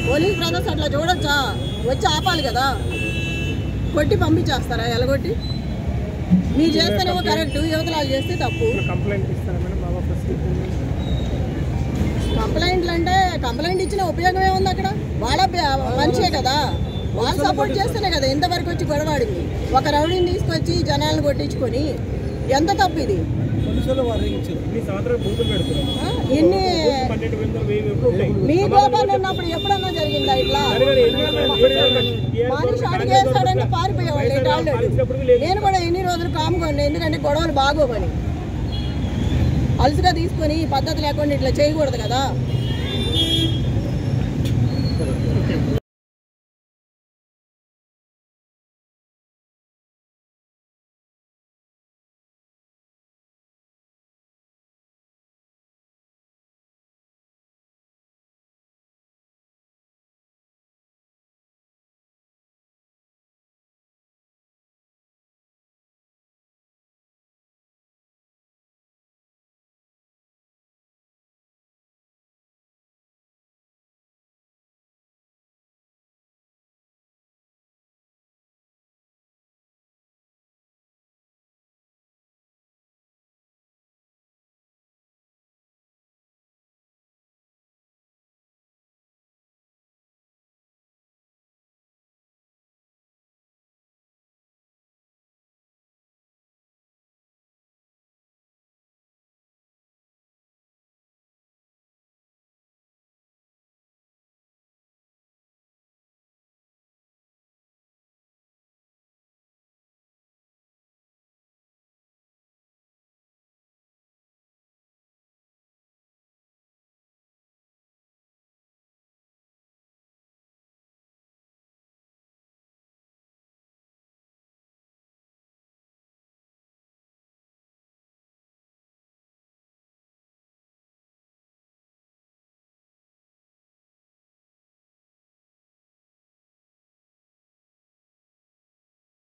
Police brothers అట్లా చూడొచ్చా? వచ్చి ఆపాలి కదా, కొట్టి పంపించేస్తారా? ఎలగొట్టి మీరు చేస్తేనేమో కరెక్ట్, యువతలాలు చేస్తే తప్పు. కంప్లైంట్లు అంటే కంప్లైంట్ ఇచ్చిన ఉపయోగం ఏముంది? అక్కడ వాళ్ళ మనిషే కదా, వాళ్ళు సపోర్ట్ చేస్తేనే కదా ఇంతవరకు వచ్చి గొడవాడింది. ఒక రౌడీని తీసుకొచ్చి జనాలను కొట్టించుకొని ఎంత తప్పు ఇది? ఎన్ని మీ గోపాలు ఉన్నప్పుడు ఎప్పుడన్నా జరిగిందా ఇట్లా? మనిషి అడిగి వేస్తాడంటే పారిపోయేవాళ్ళు ఆల్రెడీ. నేను కూడా ఎన్ని రోజులు కాముకోండి, ఎందుకంటే గొడవలు బాగోవని. అలసిగా తీసుకొని పద్ధతి లేకుండా ఇట్లా చేయకూడదు కదా.